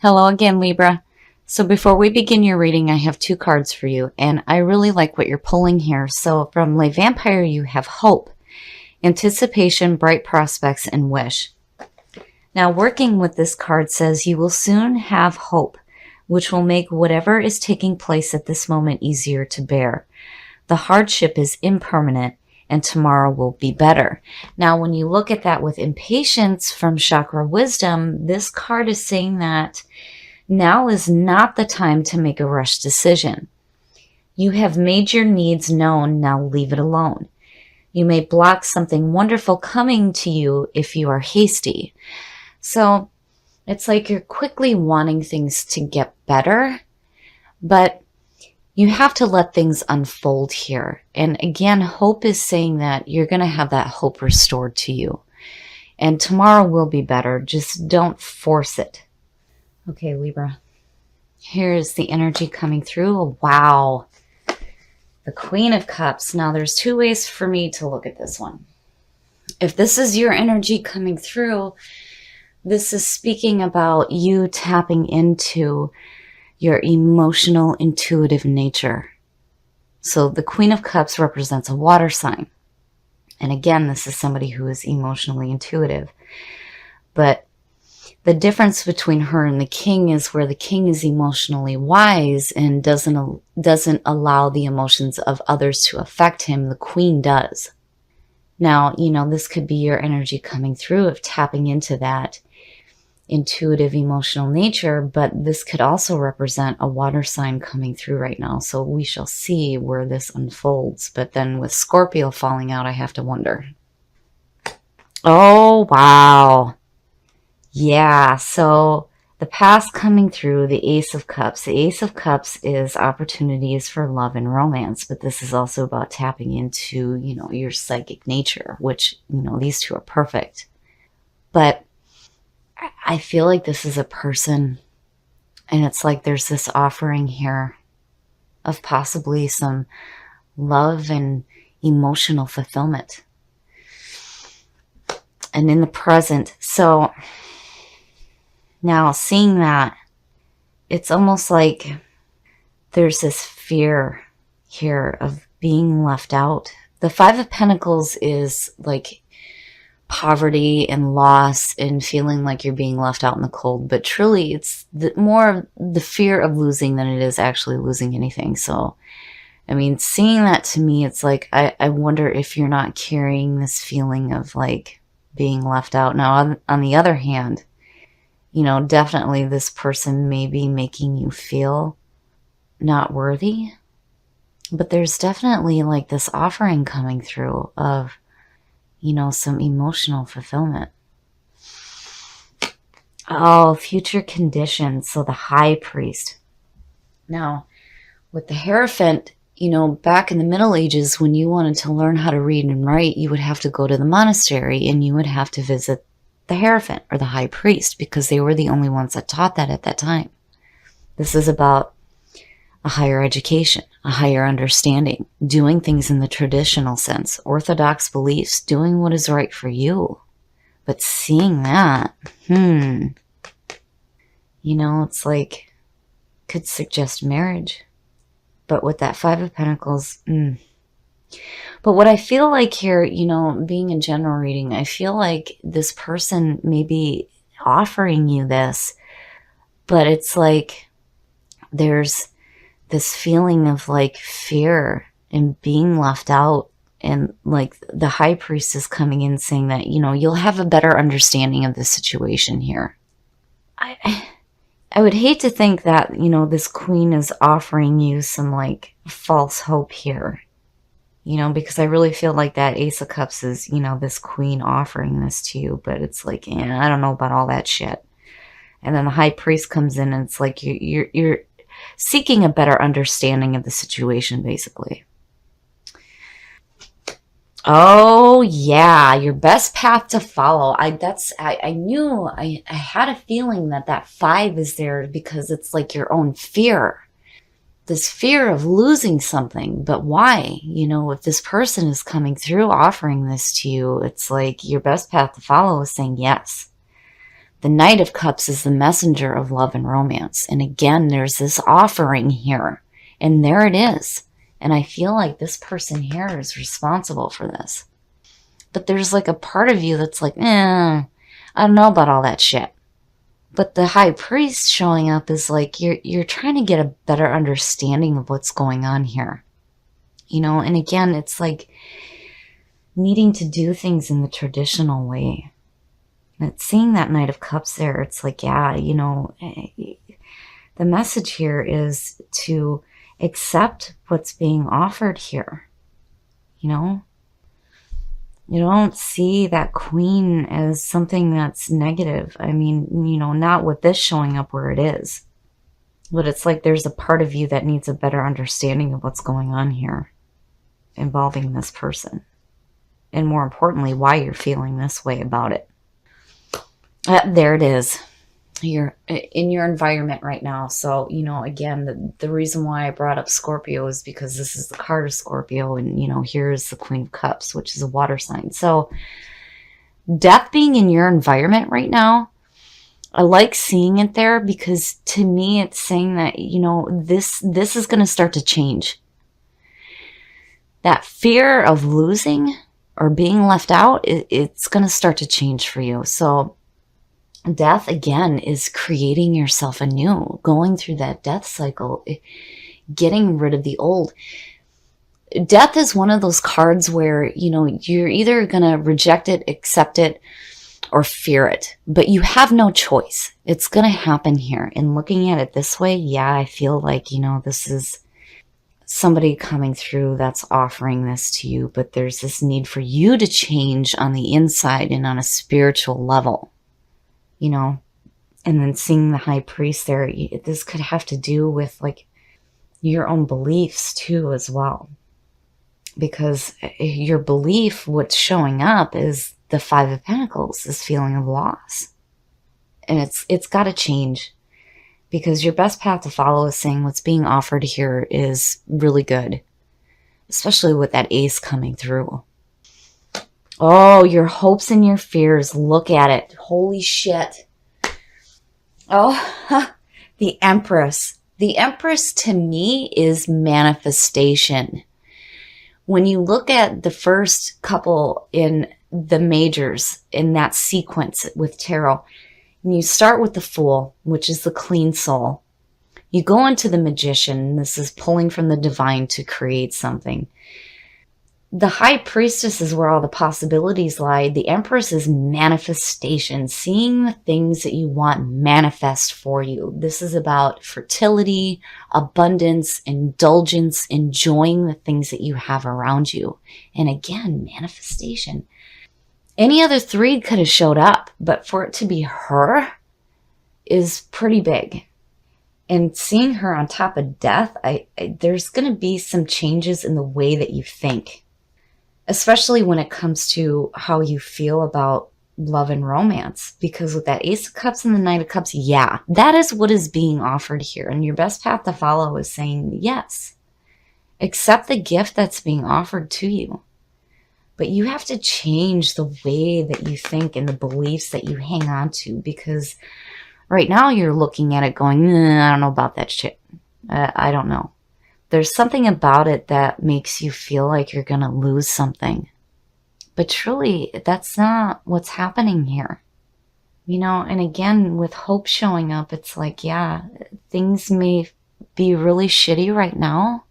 Hello again, Libra. So before we begin your reading, I have two cards for you, and I really like what you're pulling here. So from Le Vampire, you have hope, anticipation, bright prospects, and wish. Now, working with this card says you will soon have hope, which will make whatever is taking place at this moment easier to bear. The hardship is impermanent, and tomorrow will be better. Now, when you look at that with impatience from Chakra Wisdom, this card is saying that now is not the time to make a rush decision. You have made your needs known, now leave it alone. You may block something wonderful coming to you if you are hasty. So it's like you're quickly wanting things to get better, but you have to let things unfold here. And again, hope is saying that you're going to have that hope restored to you. And tomorrow will be better. Just don't force it. Okay, Libra. Here's the energy coming through. Wow. The Queen of Cups. Now, there's two ways for me to look at this one. If this is your energy coming through, this is speaking about you tapping into your emotional, intuitive nature. So the Queen of Cups represents a water sign. And again, this is somebody who is emotionally intuitive. But the difference between her and the King is where the King is emotionally wise and doesn't allow the emotions of others to affect him. The Queen does. Now, this could be your energy coming through of tapping into that intuitive emotional nature, but this could also represent a water sign coming through right now. So we shall see where this unfolds. But then with Scorpio falling out, I have to wonder. Oh, wow. Yeah, so the past coming through, the Ace of Cups. The Ace of Cups is opportunities for love and romance, but this is also about tapping into, your psychic nature, which, these two are perfect. But I feel like this is a person, and it's like there's this offering here of possibly some love and emotional fulfillment. And in the present, so now, seeing that, it's almost like there's this fear here of being left out. The Five of Pentacles is like poverty and loss and feeling like you're being left out in the cold. But truly, it's more the fear of losing than it is actually losing anything. So, seeing that to me, it's like I wonder if you're not carrying this feeling of like being left out. Now, on the other hand, definitely this person may be making you feel not worthy. But there's definitely like this offering coming through of, some emotional fulfillment. Oh, future conditions. So the High Priest. Now, with the Hierophant, back in the Middle Ages, when you wanted to learn how to read and write, you would have to go to the monastery and you would have to visit the Hierophant or the High Priest because they were the only ones that taught that at that time. This is about a higher education, a higher understanding, doing things in the traditional sense, orthodox beliefs, doing what is right for you. But seeing that, it's like, could suggest marriage. But with that Five of Pentacles, But what I feel like here, being a general reading, I feel like this person may be offering you this, but it's like there's this feeling of like fear and being left out. And like the High Priest is coming in saying that, you'll have a better understanding of the situation here. I would hate to think that, this Queen is offering you some like false hope here. Because I really feel like that Ace of Cups is, this Queen offering this to you. But it's like, I don't know about all that shit. And then the High Priest comes in and it's like you're seeking a better understanding of the situation, basically. Oh, yeah. Your best path to follow. I knew, I had a feeling that 5 is there because it's like your own fear. This fear of losing something, but why? If this person is coming through offering this to you, it's like your best path to follow is saying yes. The Knight of Cups is the messenger of love and romance. And again, there's this offering here. And there it is. And I feel like this person here is responsible for this. But there's like a part of you that's like, I don't know about all that shit. But the High Priest showing up is like, you're trying to get a better understanding of what's going on here. You know, and again, it's like needing to do things in the traditional way. And seeing that Knight of Cups there, it's like, yeah, you know, the message here is to accept what's being offered here. You know, you don't see that Queen as something that's negative. I mean, you know, not with this showing up where it is. But it's like there's a part of you that needs a better understanding of what's going on here involving this person. And more importantly, why you're feeling this way about it. There it is. You're in your environment right now. So, you know, again, the reason why I brought up Scorpio is because this is the card of Scorpio. And, you know, here's the Queen of Cups, which is a water sign. So death being in your environment right now, I like seeing it there because to me, it's saying that, you know, this is going to start to change. That fear of losing or being left out, it's going to start to change for you. So death, again, is creating yourself anew, going through that death cycle, getting rid of the old. Death is one of those cards where, you know, you're either going to reject it, accept it, or fear it. But you have no choice. It's going to happen here. And looking at it this way, yeah, I feel like, you know, this is somebody coming through that's offering this to you. But there's this need for you to change on the inside and on a spiritual level. You know, and then seeing the High Priest there, this could have to do with like your own beliefs too as well. Because your belief, what's showing up is the Five of Pentacles, this feeling of loss. And it's got to change because your best path to follow is saying what's being offered here is really good, especially with that Ace coming through. Oh, your hopes and your fears. Look at it. Holy shit. Oh, the Empress. The Empress to me is manifestation. When you look at the first couple in the majors in that sequence with tarot, and you start with the Fool, which is the clean soul. You go into the Magician, and this is pulling from the divine to create something. The High Priestess is where all the possibilities lie. The Empress is manifestation, seeing the things that you want manifest for you. This is about fertility, abundance, indulgence, enjoying the things that you have around you. And again, manifestation. Any other three could have showed up, but for it to be her is pretty big. And seeing her on top of death, there's going to be some changes in the way that you think. Especially when it comes to how you feel about love and romance. Because with that Ace of Cups and the Knight of Cups, yeah, that is what is being offered here. And your best path to follow is saying, yes, accept the gift that's being offered to you. But you have to change the way that you think and the beliefs that you hang on to. Because right now you're looking at it going, I don't know about that shit. I don't know. There's something about it that makes you feel like you're going to lose something. But truly, that's not what's happening here. You know, and again, with hope showing up, it's like, yeah, things may be really shitty right now,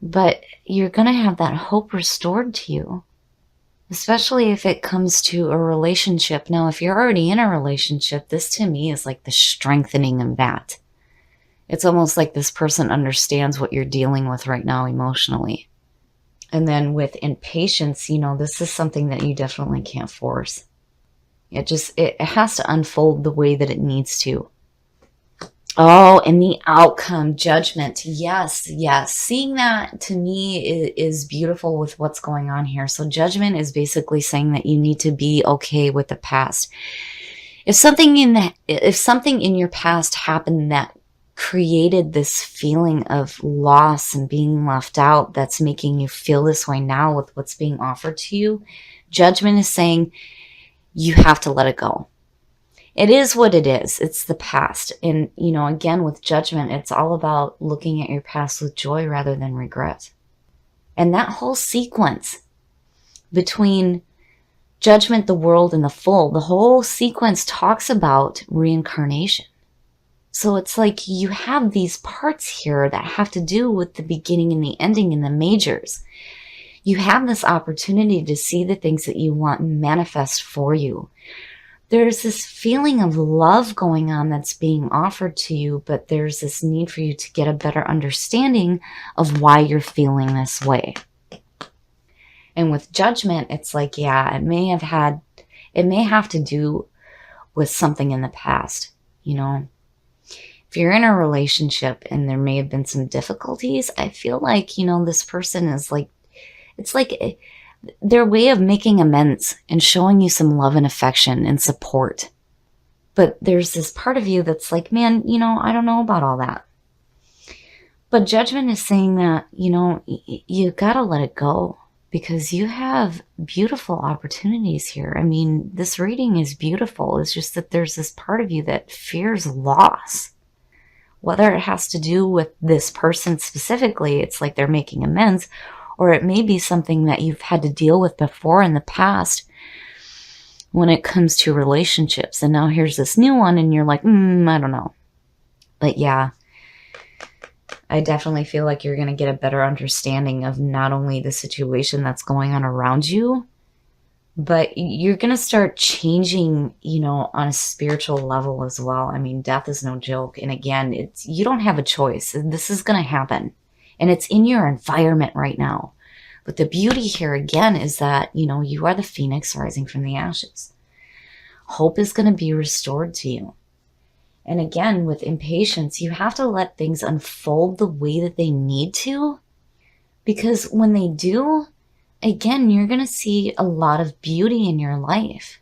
but you're going to have that hope restored to you. Especially if it comes to a relationship. Now, if you're already in a relationship, this to me is like the strengthening of that. It's almost like this person understands what you're dealing with right now emotionally. And then with impatience, you know, this is something that you definitely can't force. It has to unfold the way that it needs to. Oh, and the outcome, judgment. Yes, yes. Seeing that to me is beautiful with what's going on here. So judgment is basically saying that you need to be okay with the past. If something in your past happened that created this feeling of loss and being left out that's making you feel this way now with what's being offered to you, judgment is saying you have to let it go. It is what it is. It's the past. And, again, with Judgment, it's all about looking at your past with joy rather than regret. And that whole sequence between Judgment, the world, and the full, the whole sequence talks about reincarnation. So it's like you have these parts here that have to do with the beginning and the ending and the majors. You have this opportunity to see the things that you want manifest for you. There's this feeling of love going on that's being offered to you, but there's this need for you to get a better understanding of why you're feeling this way. And with Judgment, it's like, yeah, it may have to do with something in the past. If you're in a relationship and there may have been some difficulties, I feel like, this person is like, it's like their way of making amends and showing you some love and affection and support. But there's this part of you that's like, man, I don't know about all that. But Judgment is saying that, you gotta let it go because you have beautiful opportunities here. I mean, this reading is beautiful. It's just that there's this part of you that fears loss. Whether it has to do with this person specifically, it's like they're making amends, or it may be something that you've had to deal with before in the past when it comes to relationships. And now here's this new one and you're like, I don't know. But yeah, I definitely feel like you're going to get a better understanding of not only the situation that's going on around you, but you're going to start changing, on a spiritual level as well. I mean, death is no joke. And again, you don't have a choice. This is going to happen. And it's in your environment right now. But the beauty here again is that, you are the phoenix rising from the ashes. Hope is going to be restored to you. And again, with impatience, you have to let things unfold the way that they need to. Because when they do, again, you're going to see a lot of beauty in your life.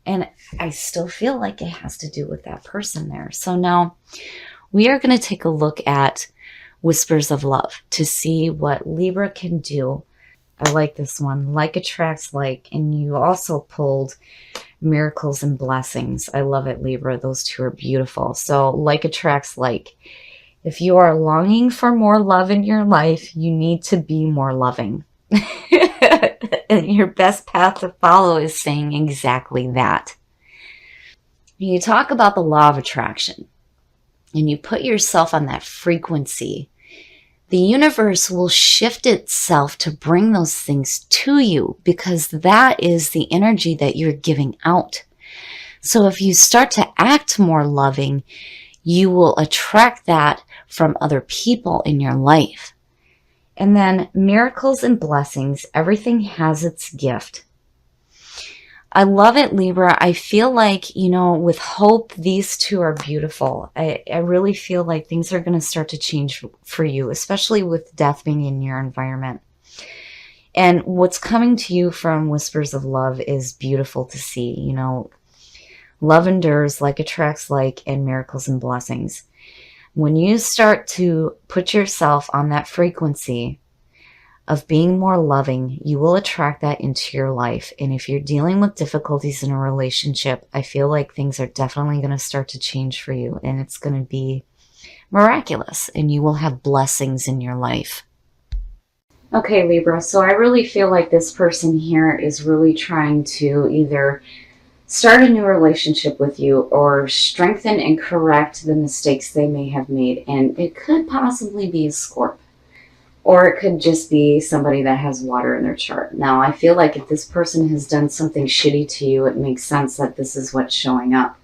And I still feel like it has to do with that person there. So now we are going to take a look at Whispers of Love to see what Libra can do. I like this one. Like attracts like. And you also pulled Miracles and Blessings. I love it, Libra. Those two are beautiful. So like attracts like. If you are longing for more love in your life, you need to be more loving. And your best path to follow is saying exactly that. You talk about the law of attraction and you put yourself on that frequency, the universe will shift itself to bring those things to you because that is the energy that you're giving out. So if you start to act more loving, you will attract that from other people in your life. And then miracles and blessings, everything has its gift. I love it, Libra. I feel like, with hope, these two are beautiful. I really feel like things are going to start to change for you, especially with death being in your environment. And what's coming to you from Whispers of Love is beautiful to see. Love endures, like attracts like, and miracles and blessings. When you start to put yourself on that frequency of being more loving, you will attract that into your life. And if you're dealing with difficulties in a relationship, I feel like things are definitely going to start to change for you. And it's going to be miraculous. And you will have blessings in your life. Okay, Libra. So I really feel like this person here is really trying to either start a new relationship with you or strengthen and correct the mistakes they may have made. And it could possibly be a Scorp. Or it could just be somebody that has water in their chart. Now, I feel like if this person has done something shitty to you, it makes sense that this is what's showing up.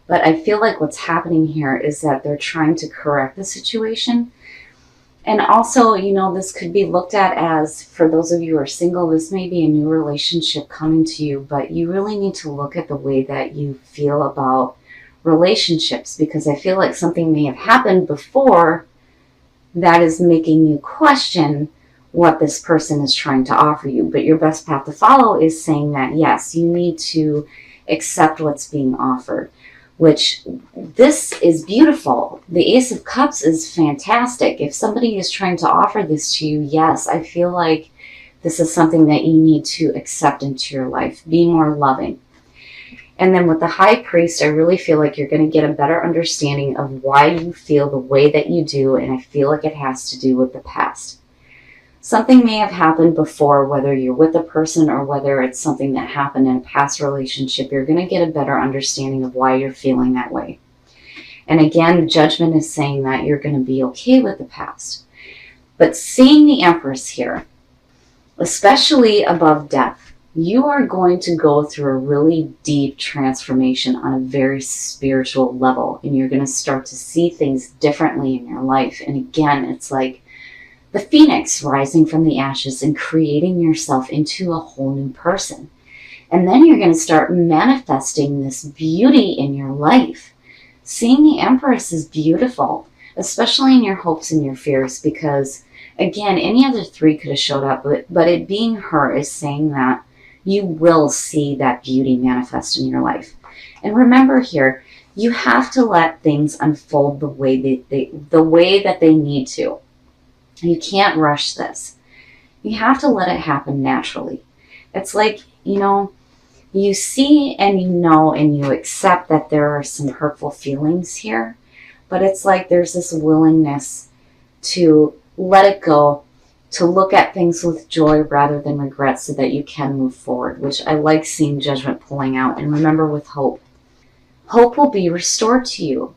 But I feel like what's happening here is that they're trying to correct the situation. And also, this could be looked at as, for those of you who are single, this may be a new relationship coming to you, but you really need to look at the way that you feel about relationships, because I feel like something may have happened before that is making you question what this person is trying to offer you. But your best path to follow is saying that, yes, you need to accept what's being offered, which this is beautiful. The Ace of Cups is fantastic. If somebody is trying to offer this to you, yes, I feel like this is something that you need to accept into your life. Be more loving. And then with the High Priest, I really feel like you're going to get a better understanding of why you feel the way that you do, and I feel like it has to do with the past. Something may have happened before, whether you're with a person or whether it's something that happened in a past relationship. You're going to get a better understanding of why you're feeling that way. And again, Judgment is saying that you're going to be okay with the past. But seeing the Empress here, especially above death, you are going to go through a really deep transformation on a very spiritual level, and you're going to start to see things differently in your life. And again, it's like the phoenix rising from the ashes and creating yourself into a whole new person. And then you're going to start manifesting this beauty in your life. Seeing the Empress is beautiful, especially in your hopes and your fears, because again, any other three could have showed up, but it being her is saying that you will see that beauty manifest in your life. And remember here, you have to let things unfold the way that they need to. You can't rush this. You have to let it happen naturally. It's like, you see and you know and you accept that there are some hurtful feelings here, but it's like there's this willingness to let it go, to look at things with joy rather than regret so that you can move forward, which I like seeing Judgment pulling out. And remember, with hope, hope will be restored to you.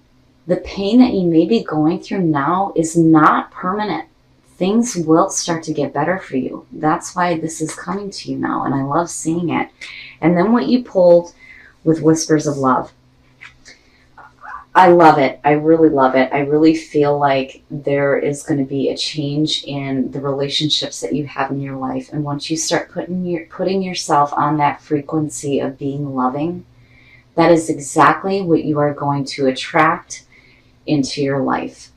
The pain that you may be going through now is not permanent. Things will start to get better for you. That's why this is coming to you now, and I love seeing it. And then what you pulled with Whispers of Love. I love it. I really love it. I really feel like there is going to be a change in the relationships that you have in your life. And once you start putting yourself on that frequency of being loving, that is exactly what you are going to attract into your life.